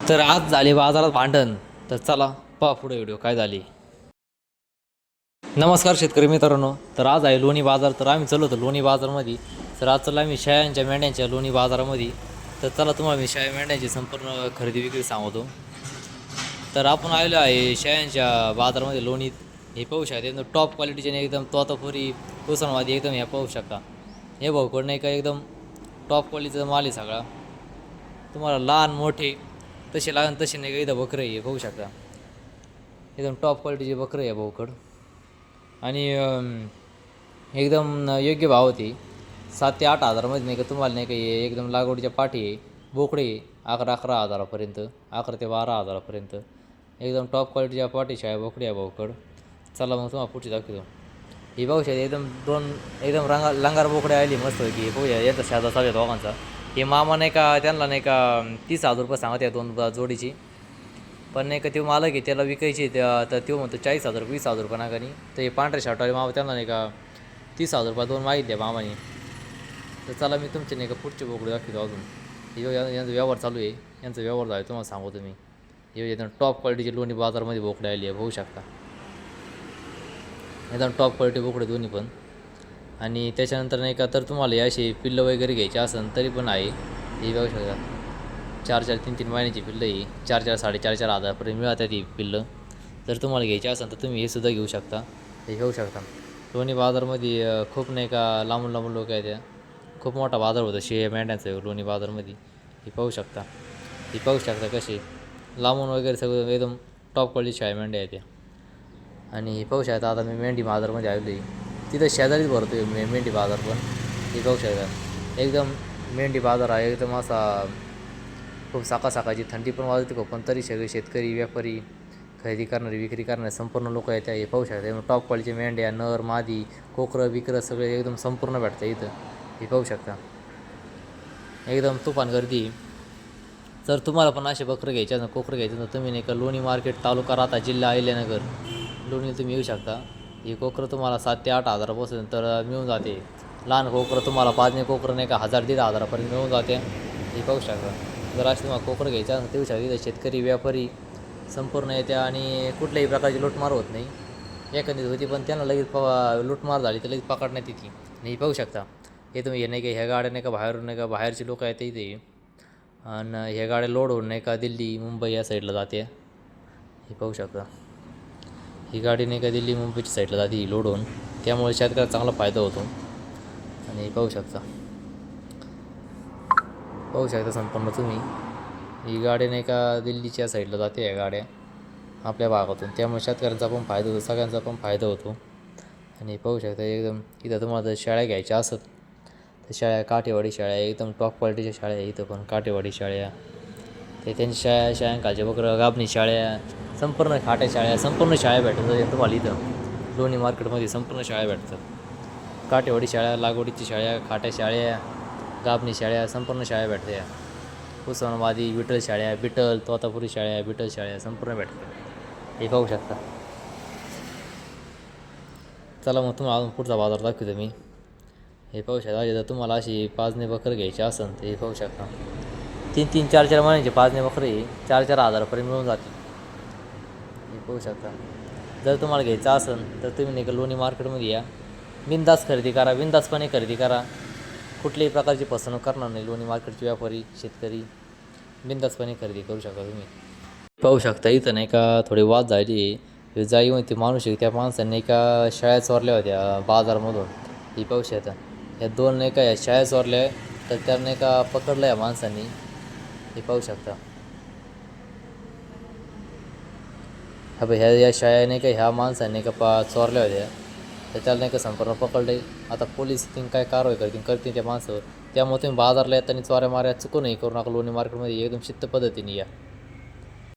तर आज झाले बाजारात भांडण. तर चला पहा पुढे व्हिडिओ काय झाली. नमस्कार शेतकरी मित्रांनो. तर आज आहे लोणी बाजार. तर आम्ही चाललो होतो लोणी बाजारमध्ये. तर आज चाललो आम्ही शेळ्यांच्या मेंढ्यांच्या लोणी बाजारामध्ये. तर चला तुम्हाला मी शेळ्या मेंढ्यांची संपूर्ण खरेदी विक्री सांगतो. तर आपण आलेलो आहे शेळ्यांच्या बाजारामध्ये लोणीत. हे पाहू शकता एकदम टॉप क्वालिटीचे एकदम तोतापुरी कुसनवादी एकदम हे पाहू शकता. हे भाऊकडं नाही का एकदम टॉप क्वालिटीचा माल आहे सगळा. तुम्हाला लहान मोठे तसे लागन तसे नाही का इथं बकरं आहे पाहू शकता. एकदम टॉप क्वालिटीचे बकरं आहे भाऊकडं. आणि एकदम योग्य भाव होते. 7 ते 8 हजारामध्ये नाही का तुम्हाला नाही का हे एकदम लागवडीच्या पाठी आहे बोकडे 11-11 हजारापर्यंत 11 ते 12 हजारापर्यंत एकदम टॉप क्वालिटीच्या पाठीच्या आहे बोकडे आहे भाऊकडं. चला मग तुम्हाला पुढची दाखवतो. ही पाहू शकता एकदम एकदम लंगार बोकडे आली मस्त की हे पाहूया याचा साधा चालू आहे दोघांचा. हे मामा नाही का त्यांना नाही का 30,000 रुपये सांगत आहे 2 जोडीची. पण नाही का ते मालक आहे त्याला विकायची तर तो म्हणतो 40,000 रुपये 20,000 रुपये नागानी. तर हे पांढरे शर्टवाले मामा त्यांना नाही का 30,000 रुपये 2 मागितले मामाने. तर चला मी तुमचे नाही का पुढचे बोकडे दाखवतो अजून. हे यांचा व्यवहार चालू आहे. यांचा व्यवहार झाला तुम्हाला सांगतो मी. हे एकदम टॉप क्वालिटीचे लोणी बाजारमध्ये बोकडे आली आहे बघू शकता. एकदम टॉप क्वालिटी बोकडे दोन्ही पण. आणि त्याच्यानंतर नाही का तर तुम्हाला हे असे पिल्लं वगैरे घ्यायचे असेल तरी पण आहे. हे बघू शकता 4-4 3-3 महिन्याची पिल्लं ही 4-4 4.5 हजारापर्यंत मिळतात ही पिल्लं. जर तुम्हाला घ्यायची असेल तर तुम्ही हे सुद्धा घेऊ शकता. हे घेऊ शकता. लोणी बाजारमध्ये खूप नाही का लांबून लांबून लोक आहेत. त्या खूप मोठा बाजार होता शेळ्या मेंढ्यांचा लोणी बाजारमध्ये. हे पाहू शकता. हे पाहू शकता कसे लांबून वगैरे सगळं एकदम टॉप क्वालिटी शेळ्या मेंढ्या आहेत त्या. आणि हे पाहू शकता आता मी मेंढी बाजारमध्ये आलेलो आहे. तिथं शेजारीच भरतो आहे मेंढी बाजार पण. हे पाहू शकता एकदम मेंढी बाजार आहे एकदम असा खूप सकाळची थंडी पण वाजते खूप. पण तरी सगळे शेतकरी व्यापारी खरेदी करणारे विक्री करणारे संपूर्ण लोक आहेत. हे पाहू शकता एकदम टॉप क्वालिटीचे मेंढ्या नर मादी कोकरं विक्रं सगळे एकदम संपूर्ण भेटतं इथं. हे पाहू शकता एकदम तुफान गर्दी. जर तुम्हाला पण असे बकरं घ्यायचे असेल कोकरं घ्यायचं तर तुम्ही नाही का लोणी मार्केट तालुका राहता जिल्हा अहिल्यानगर लोणी तुम्ही येऊ शकता. ही कोकरं तुम्हाला 7 ते 8 हजारापासून तर मिळून जाते. लहान कोकरं तुम्हाला 5 कोकरं नाही का 1,000-1,500 हजारापर्यंत मिळून जाते. हे पाहू शकता. जर असे तुम्हाला कोकरं घ्यायचं असेल तर येऊ शकता. शेतकरी व्यापारी संपूर्ण येत्या आणि कुठल्याही प्रकारची लूटमार होत नाही. एखादी होती पण त्यांना लगेच लूटमार झाली तर लगेच पकडण्यात येते. आणि पाहू शकता हे तुम्ही हे नाही का ह्या गाड्या नाही का बाहेरून नाही का बाहेरची लोक आहेत इथे. आणि ह्या गाड्या लोड होऊन नाही का दिल्ली मुंबई या साईडला जाते. हे पाहू शकता. ही गाडी नाही का दिल्ली मुंबईच्या साईडला जाते ही लोड होऊन. त्यामुळे शेतकऱ्याला चांगला फायदा होतो. आणि पाहू शकता संपूर्ण तुम्ही ही गाडी नाही का दिल्लीच्या साईडला जाते ह्या गाड्या आपल्या भागातून. त्यामुळे शेतकऱ्यांचा पण फायदा होतो सगळ्यांचा पण फायदा होतो. आणि पाहू शकता एकदम इथं तुम्हाला जर शेळ्या घ्यायच्या असत तर शेळ्या काठेवाडी शेळ्या एकदम टॉप क्वालिटीच्या शेळ्या आहे इथं पण. काठेवाडी शेळ्या ते त्यांच्या शेळ्यांखालचे बकरं गाभणी शेळ्या संपूर्ण खाट्या शेळ्या संपूर्ण शेळ्या भेटतात तुम्हाला इथं लोणी मार्केटमध्ये. संपूर्ण शेळ्या भेटतात. काठेवाडी शेळ्या लागवडीची शेळ्या खाट्या शेळ्या गाभणी शेळ्या संपूर्ण शेळ्या भेटतात या. उस्मानाबादी विठ्ठल शेळ्या बिटल तोतापुरी शेळ्या बिटल शेळ्या संपूर्ण भेटतात. हे पाहू शकता. चला मग तुम्हाला अजून पुढचा बाजार दाखवतो मी. हे पाहू शकता जर तुम्हाला अशी 5 बकरं घ्यायची असेल तर हे पाहू शकता 3-3 4-4 महिन्याचे 5 बकरे 4-4 हजारापर्यंत मिळून जातील. हे पाहू शकता. जर तुम्हाला घ्यायचं असेल तर तुम्ही नाही का लोणी मार्केटमध्ये या. बिनधास्त खरेदी करा. बिनधास्तपणे खरेदी करा. कुठल्याही प्रकारची फसवणूक करणार नाही. लोणी मार्केटचे व्यापारी शेतकरी बिनधास्तपणे खरेदी करू शकता तुम्ही. पाहू शकता इथं नाही का थोडी वाद झाली आहे. जाई होती माणूस त्या माणसाने नाही का शेळ्या चोरल्या होत्या बाजारमधून. ही पाहू शकता ह्या 2 नाही का ह्या शेळ्या चोरल्या तर त्या नाही का पकडलं या माणसांनी. हे पाहू शकता. हा भाई या शेळ्या नाही का ह्या माणसाने नाही का चोरल्या होत्या तर त्याला नाही का संपूर्ण पकडले. आता पोलीस काय कारवाई करतील त्या माणसावर. त्यामुळे तुम्ही बाजारला येताना चोऱ्या माऱ्या चुकूनही करू नका. लोणी मार्केटमध्ये एकदम शिस्त पद्धतीने या.